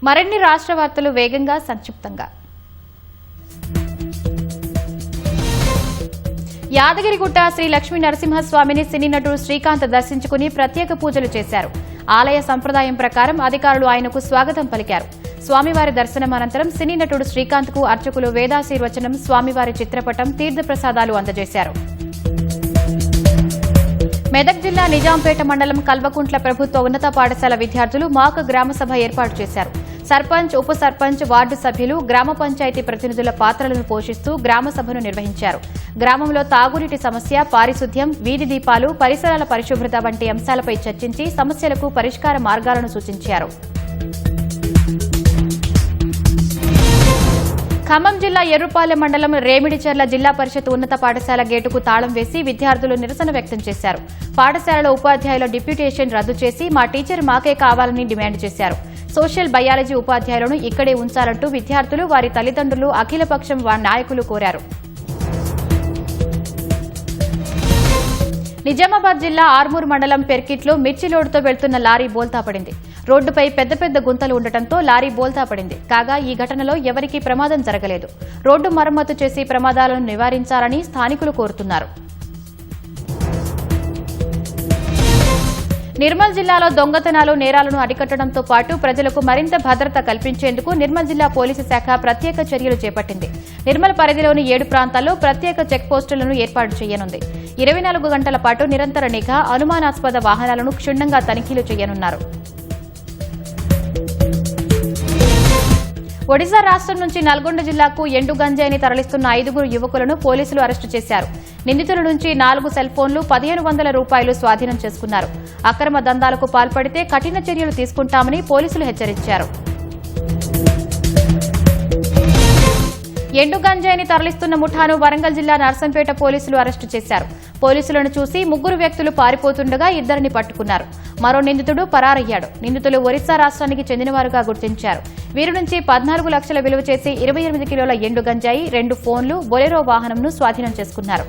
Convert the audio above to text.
మరిన్ని రాష్ట్ర వార్తలు వేగంగా సంక్షిప్తంగా. యాదగిరిగుట్ట శ్రీ లక్ష్మీ నరసింహస్వామిని సినీ నటుడు శ్రీకాంత్ దర్శించుకుని ప్రత్యేక పూజలు చేశారు. ఆలయ సంప్రదాయం ప్రకారం అధికారులు ఆయనకు స్వాగతం పలికారు. స్వామివారి దర్శనం అనంతరం సినీ నటుడు శ్రీకాంత్ కు అర్చకులు వేదాశీర్వచనం, స్వామివారి చిత్రపటం, తీర్థప్రసాదాలు అందజేశారు. మెదక్ జిల్లా నిజాంపేట మండలం కల్వకుంట్ల ప్రభుత్వ ఉన్నత పాఠశాల విద్యార్థులు మాక్ గ్రామసభ ఏర్పాటు చేశారు. సర్పంచ్, ఉప సర్పంచ్, వార్డు సభ్యులు, గ్రామ పంచాయతీ ప్రతినిధుల పాత్రలను పోషిస్తూ గ్రామసభను నిర్వహించారు. గ్రామంలో తాగునీటి సమస్య, పారిశుద్ధ్యం, వీధి దీపాలు, పరిసరాల పరిశుభ్రత వంటి అంశాలపై చర్చించి సమస్యలకు పరిష్కార మార్గాలను సూచించారు. ఖమ్మం జిల్లా ఎర్రుపాలెం మండలం రేమిడిచెర్ల జిల్లా పరిషత్ ఉన్నత పాఠశాల గేటుకు తాళం వేసి విద్యార్థులు నిరసన వ్యక్తం చేశారు. పాఠశాలలో ఉపాధ్యాయుల డిప్యూటేషన్ రద్దు చేసి మా టీచర్ మాకే కావాలని డిమాండ్ చేశారు. సోషల్ బయాలజీ ఉపాధ్యాయులను ఇక్కడే ఉంచాలంటూ విద్యార్థులు, వారి తల్లిదండ్రులు, అఖిలపక్షం నాయకులు కోరారు. నిజామాబాద్ జిల్లా ఆర్మూర్ మండలం పెర్కిట్లో మిర్చి లోడుతో వెళ్తున్న లారీ బోల్తా పడింది. రోడ్డుపై పెద్ద పెద్ద గుంతలు ఉండటంతో లారీ బోల్తా పడింది. కాగా ఈ ఘటనలో ఎవరికీ ప్రమాదం జరగలేదు. రోడ్డు మరమ్మతు చేసి ప్రమాదాలను నివారించాలని స్థానికులు కోరుతున్నారు. నిర్మల్ జిల్లాలో దొంగతనాలు, నేరాలను అరికట్టడంతో పాటు ప్రజలకు మరింత భద్రత కల్పించేందుకు నిర్మల్ జిల్లా పోలీసు శాఖ ప్రత్యేక చర్యలు చేపట్టింది. నిర్మల్ పరిధిలోని 7 ప్రాంతాల్లో ప్రత్యేక చెక్ పోస్టులను ఏర్పాటు చేయనుంది. 24 గంటల పాటు నిరంతర నిఘా, అనుమానాస్పద వాహనాలను క్షుణ్ణంగా తనిఖీలు చేయనున్నారు. ఒడిశా రాష్ట్రం నుంచి నల్గొండ జిల్లాకు ఎండు గంజాయిని తరలిస్తున్న 5 యువకులను పోలీసులు అరెస్టు చేశారు. నిందితుల నుంచి 4 సెల్ ఫోన్లు, 1500 రూపాయలు స్వాధీనం చేసుకున్నారు. అక్రమ దందాలకు పాల్పడితే కఠిన చర్యలు తీసుకుంటామని పోలీసులు హెచ్చరించారు. ఎండు గంజాయిని తరలిస్తున్న ముఠాను వరంగల్ జిల్లా నర్సంపేట పోలీసులు అరెస్టు చేశారు. పోలీసులను చూసి 3 వ్యక్తులు పారిపోతుండగా 2 పట్టుకున్నారు. మరో నిందితుడు పరారయ్యాడు. నిందితులు ఒరిస్సా రాష్ట్రానికి చెందినవారుగా గుర్తించారు. వీరి నుంచి 14 లక్షల విలువ చేసి 28 కిలోల ఎండు గంజాయి, 2 ఫోన్లు, బొలెరో వాహనంను స్వాధీనం చేసుకున్నారు.